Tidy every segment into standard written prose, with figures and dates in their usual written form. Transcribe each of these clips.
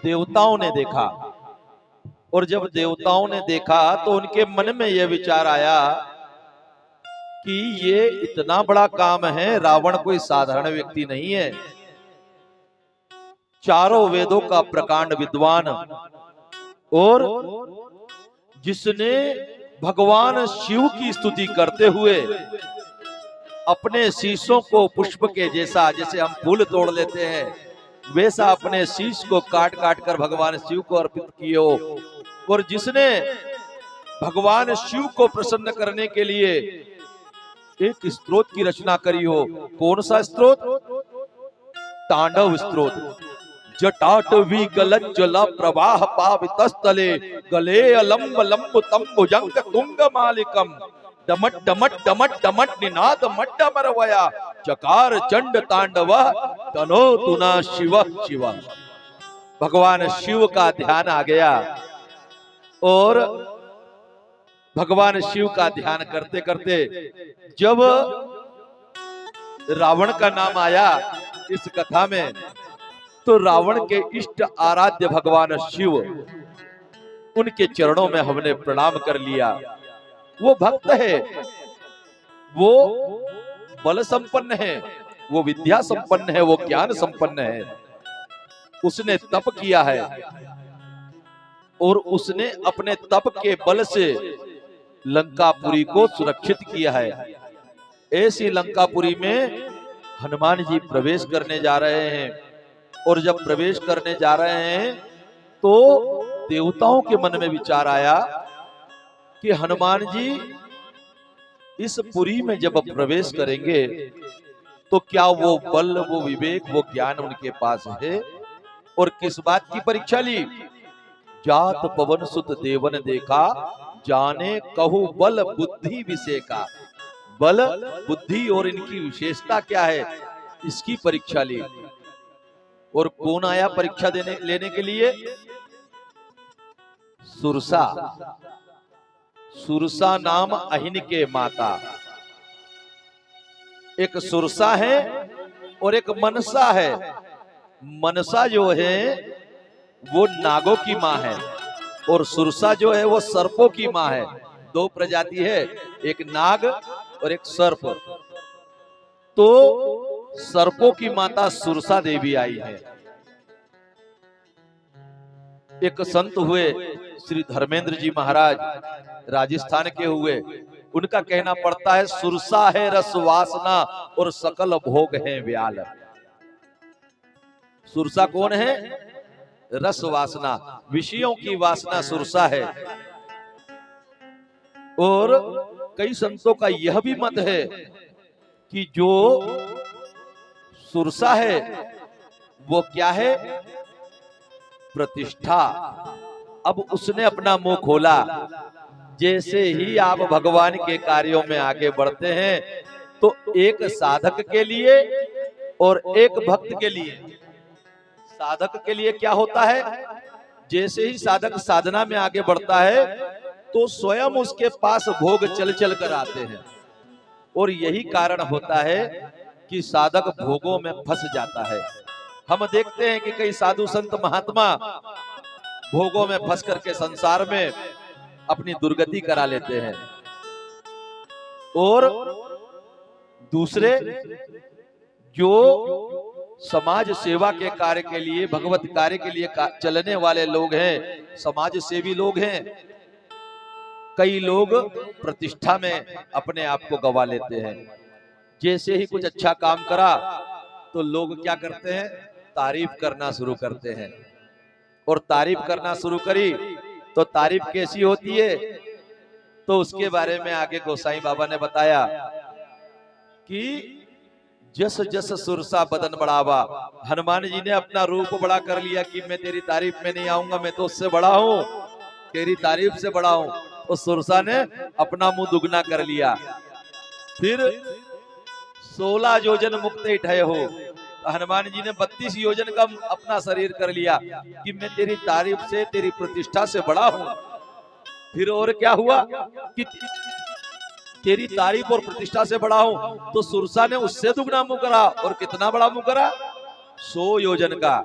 देवताओं ने देखा, और जब देवताओं ने देखा तो उनके मन में यह विचार आया कि ये इतना बड़ा काम है, रावण कोई साधारण व्यक्ति नहीं है। चारों वेदों का प्रकांड विद्वान, और जिसने भगवान शिव की स्तुति करते हुए अपने शीशों को पुष्प के जैसा, जैसे हम फूल तोड़ लेते हैं वैसा अपने शीश को काट काट कर भगवान शिव को अर्पित किए हो, और जिसने भगवान शिव को प्रसन्न करने के लिए एक स्तोत्र की रचना करी हो। कौन सा स्तोत्र? तांडव स्तोत्र। जटाटवी गलज्जल प्रवाह पावितस्थले गले अलंब लंब तंबुजंग तुंग मालिकम डमट डमट डमट डमट निनाद मड्डमरवया चकार चंड तांडव तनो तुना शिव शिव। भगवान शिव का ध्यान आ गया, और भगवान शिव का ध्यान करते करते जब रावण का नाम आया इस कथा में, तो रावण के इष्ट आराध्य भगवान शिव, उनके चरणों में हमने प्रणाम कर लिया। वो भक्त है, वो बल संपन्न है, वो विद्या संपन्न है, वो ज्ञान संपन्न है। उसने तप किया है, और उसने अपने तप के बल से लंकापुरी को सुरक्षित किया है। ऐसी लंकापुरी में हनुमान जी प्रवेश करने जा रहे हैं, और जब प्रवेश करने जा रहे हैं तो देवताओं के मन में विचार आया कि हनुमान जी इस पुरी में जब प्रवेश करेंगे तो क्या वो बल, वो विवेक, वो ज्ञान उनके पास है? और किस बात की परीक्षा ली? जात पवन सुत देवन देखा, जाने कहु बल बुद्धि विषय का। बल, बुद्धि और इनकी विशेषता क्या है, इसकी परीक्षा ली। और कौन आया परीक्षा लेने के लिए? सुरसा। सुरसा नाम अहिन के माता। एक सुरसा है और एक मनसा है। मनसा जो है वो नागों की मां है, और सुरसा जो है वो सर्पों की मां है। दो प्रजाति है, एक नाग और एक सर्प। तो सर्पों की माता सुरसा देवी आई है। एक संत हुए श्री धर्मेंद्र जी महाराज, राजस्थान के हुए। उनका कहना पड़ता है, सुरसा है रस वासना और सकल भोग है व्याल। सुरसा कौन है? रस वासना, विषयों की वासना सुरसा है। और कई संतों का यह भी मत है कि जो सुरसा है वो क्या है? प्रतिष्ठा। अब उसने अपना मुंह खोला। जैसे ही आप भगवान के कार्यों में आगे बढ़ते हैं तो एक साधक के लिए और एक भक्त के लिए, साधक के लिए क्या होता है? जैसे ही साधक साधना में आगे बढ़ता है तो स्वयं उसके पास भोग चल चल कर आते हैं, और यही कारण होता है कि साधक भोगों में फंस जाता है। हम देखते हैं कि कई साधु संत महात्मा भोगों में फंस करके संसार में अपनी दुर्गति करा लेते हैं, और दूसरे जो समाज सेवा के कार्य के लिए, भगवत कार्य के लिए चलने वाले लोग हैं, समाज सेवी लोग हैं, कई लोग प्रतिष्ठा में अपने आप को गवा लेते हैं। जैसे ही कुछ अच्छा काम करा तो लोग क्या करते हैं? तारीफ करना शुरू करते हैं, और तारीफ करना शुरू करी तो तारीफ कैसी होती है? तो उसके बारे में आगे गोसाई बाबा ने बताया कि जस जस सुरसा बदन बढ़ावा। हनुमान जी ने अपना रूप बड़ा कर लिया कि मैं तेरी तारीफ में नहीं आऊंगा, मैं तो उससे बड़ा हूं, तेरी तारीफ से बड़ा हूं। तो सुरसा ने अपना मुंह दुगना कर लिया। फिर 16 योजन मुक्त ठय हो, हनुमान जी ने 32 योजन का अपना शरीर कर लिया कि मैं तेरी तारीफ से, तेरी प्रतिष्ठा से बड़ा हूं। फिर और क्या हुआ कि तेरी तारीफ और प्रतिष्ठा से बड़ा हूं, तो सुरसा ने उससे दुगना मुंह करा, और कितना बड़ा मुंह करा? 100 योजन का।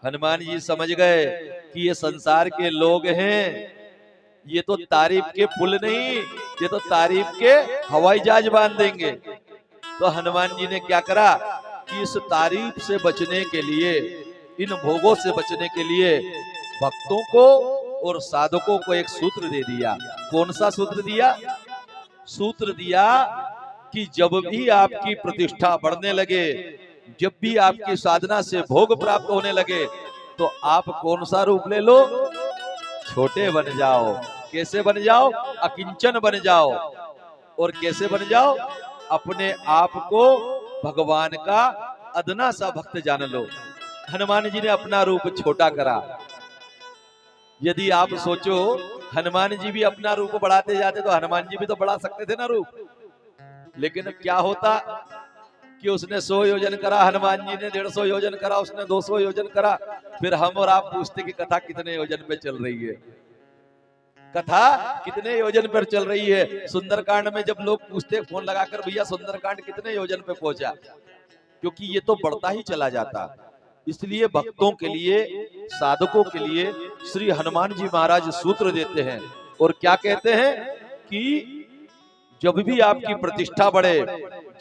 हनुमान जी समझ गए कि ये संसार के लोग हैं, ये तो तारीफ के पुल नहीं, ये तो तारीफ के हवाई जहाज बांध देंगे। तो हनुमान जी ने क्या करा कि इस तारीफ से बचने के लिए, इन भोगों से बचने के लिए भक्तों को और साधकों को एक सूत्र दे दिया। कौन सा सूत्र दिया? सूत्र दिया कि जब भी आपकी प्रतिष्ठा बढ़ने लगे, जब भी आपकी साधना से भोग प्राप्त होने लगे, तो आप कौन सा रूप ले लो? छोटे बन जाओ। कैसे बन जाओ? अकिंचन बन जाओ। और कैसे बन जाओ? अपने आप को भगवान का अदना सा भक्त जान लो। हनुमान जी ने अपना रूप छोटा करा। यदि आप सोचो हनुमान जी भी अपना रूप बढ़ाते जाते तो हनुमान जी भी तो बढ़ा सकते थे ना रूप, लेकिन क्या होता कि उसने 100 योजन करा, हनुमान जी ने 150 योजन करा, उसने 200 योजन करा। फिर हम और आप पूछते कि कथा कितने योजन पे चल रही है, कथा कितने योजन पर चल रही है। सुंदरकांड में जब लोग पूछते फोन लगाकर, भैया सुंदरकांड कितने योजन पे पहुंचा, क्योंकि ये तो बढ़ता ही चला जाता। इसलिए भक्तों के लिए, साधकों के लिए श्री हनुमान जी महाराज सूत्र देते हैं और क्या कहते हैं कि जब भी आपकी प्रतिष्ठा बढ़े,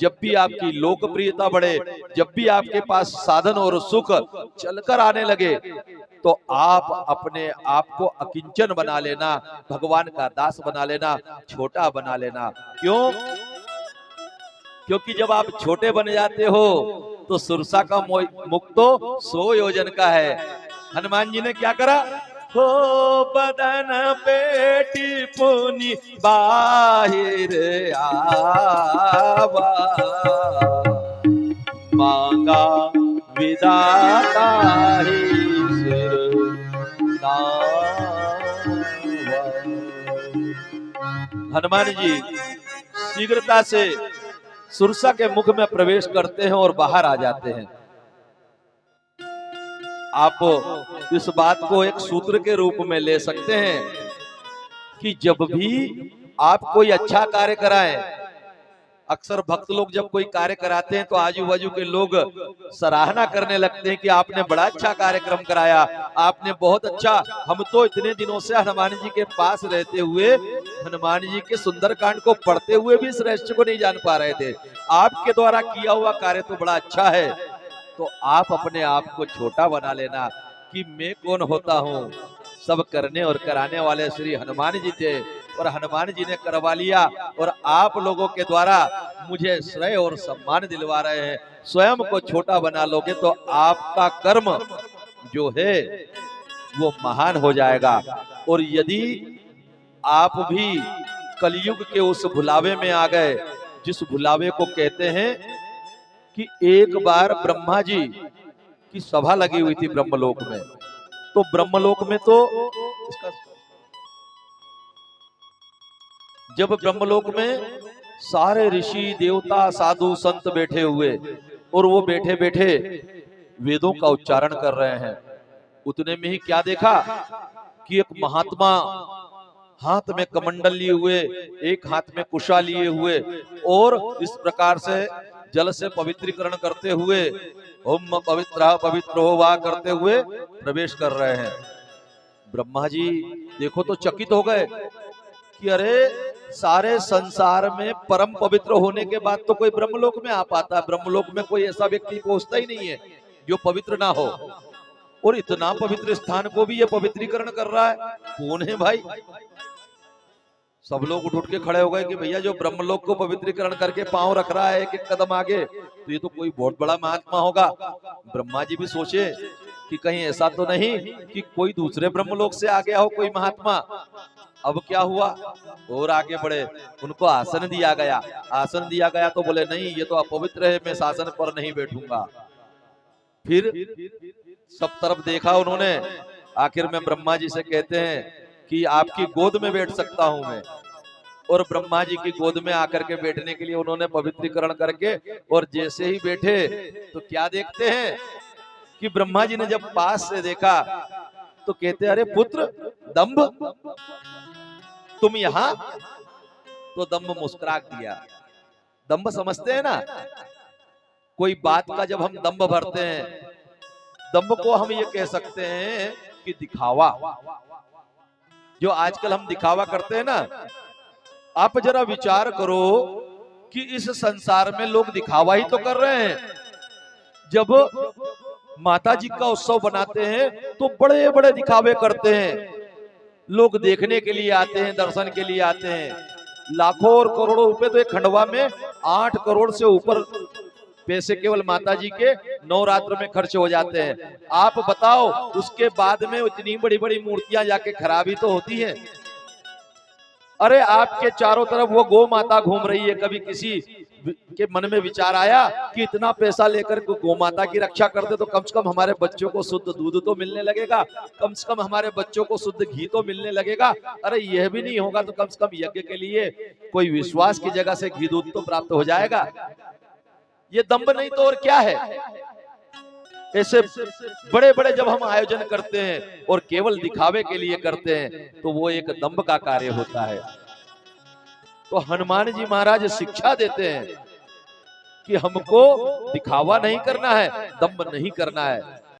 जब भी आपकी लोकप्रियता बढ़े, जब भी आपके पास साधन और सुख चलकर आने लगे, तो आप अपने आप को अकिंचन बना लेना, भगवान का दास बना लेना, छोटा बना लेना। क्यों? क्योंकि जब आप छोटे बन जाते हो तो सुरसा का मुख तो 100 योजन का है। हनुमान जी ने क्या करा? हो बदन बेटी पुनि बाहिर आवा, मांगा विदाता ही सिर नावा। हनुमान जी शीघ्रता से सुरसा के मुख में प्रवेश करते हैं और बाहर आ जाते हैं। आप इस बात को एक सूत्र के रूप में ले सकते हैं कि जब भी आप कोई अच्छा कार्य कराएं, अक्सर भक्त लोग जब कोई कार्य कराते हैं तो आजू बाजू के लोग सराहना करने लगते हैं कि आपने बड़ा अच्छा कार्यक्रम कराया, आपने बहुत अच्छा। हम तो इतने दिनों से हनुमान जी के पास रहते हुए हनुमान जी के सुंदरकांड को पढ़ते हुए भी इस रहस्य को नहीं जान पा रहे थे। आपके द्वारा किया हुआ कार्य तो बड़ा अच्छा है। तो आप अपने आप को छोटा बना लेना कि मैं कौन होता हूँ। सब करने और कराने वाले श्री हनुमान जी थे और हनुमान जी ने करवा लिया, और आप लोगों के द्वारा मुझे श्रेय और सम्मान दिलवा रहे हैं। स्वयं को छोटा बना लोगे तो आपका कर्म जो है वो महान हो जाएगा। और यदि आप भी कलयुग के उस भुलावे में आ गए, जिस भुलावे को कहते हैं कि एक बार ब्रह्मा जी की सभा लगी हुई थी ब्रह्मलोक में, तो ब्रह्मलोक में तो इसका जब ब्रह्मलोक में सारे ऋषि देवता साधु संत बैठे हुए और वो बैठे बैठे वेदों का उच्चारण कर रहे हैं, उतने में ही क्या देखा कि एक महात्मा हाथ में कमंडल लिए हुए, एक हाथ में कुशा लिए हुए और इस प्रकार से जल से पवित्रीकरण करते हुए ओम पवित्र पवित्र हो वाह करते हुए प्रवेश कर रहे हैं। ब्रह्मा जी देखो तो चकित हो गए कि अरे सारे संसार में परम पवित्र होने के बाद तो कोई ब्रह्मलोक में आ पाता है। ब्रह्मलोक में कोई ऐसा व्यक्ति पहुंचता ही नहीं है जो पवित्र ना हो, और इतना पवित्र स्थान को भी ये पवित्रीकरण कर रहा है। कौन है भाई? सब लोग उठ के खड़े हो गए कि भैया जो ब्रह्मलोक को पवित्रीकरण करके पांव रख रहा है एक एक कदम आगे, तो ये तो कोई बहुत बड़ा महात्मा होगा। ब्रह्मा जी भी सोचे कि कहीं ऐसा तो नहीं कि कोई दूसरे ब्रह्मलोक से आ गया हो कोई महात्मा। अब क्या हुआ, और आगे बढ़े, उनको आसन दिया गया। आसन दिया गया तो बोले नहीं ये तो अपवित्र है, मैं शासन पर नहीं बैठूंगा। फिर सब तरफ देखा उन्होंने, आखिर में ब्रह्मा जी से कहते हैं कि आपकी गोद में बैठ सकता हूं मैं। और ब्रह्मा जी की गोद में आकर के बैठने के लिए उन्होंने पवित्रीकरण करके, और जैसे ही बैठे तो क्या देखते हैं कि ब्रह्मा जी ने जब पास से देखा तो कहते अरे पुत्र दंभ, तुम यहां? तो दंभ मुस्कुरा दिया। दंभ समझते हैं ना, कोई बात का जब हम दंभ भरते हैं, दम्भ को हम ये कह सकते हैं कि दिखावा। जो आजकल हम दिखावा करते हैं ना, आप जरा विचार करो कि इस संसार में लोग दिखावा ही तो कर रहे हैं। जब माता जी का उत्सव बनाते हैं तो बड़े बड़े दिखावे करते हैं, लोग देखने के लिए आते हैं, दर्शन के लिए आते हैं। लाखों और करोड़ों रुपए तो एक खंडवा में 8 करोड़ से ऊपर पैसे केवल माता जी के नवरात्र में खर्च हो जाते हैं। आप बताओ, उसके बाद में इतनी बड़ी बड़ी मूर्तियां जाके खराबी तो होती है। अरे आपके चारों तरफ वो गौ माता घूम रही है, कभी किसी के मन में विचार आया कि इतना पैसा लेकर गौ माता की रक्षा करते तो कम से कम हमारे बच्चों को शुद्ध दूध तो मिलने लगेगा, कम से कम हमारे बच्चों को शुद्ध घी तो मिलने लगेगा। अरे यह भी नहीं होगा तो कम से कम यज्ञ के लिए कोई विश्वास की जगह से घी दूध तो प्राप्त हो जाएगा। ये दंभ नहीं तो और क्या है। ऐसे बड़े बड़े जब हम आयोजन करते हैं और केवल दिखावे के लिए करते हैं तो वो एक दंभ का कार्य होता है। तो हनुमान जी महाराज शिक्षा देते हैं कि हमको दिखावा नहीं करना है, दंभ नहीं करना है।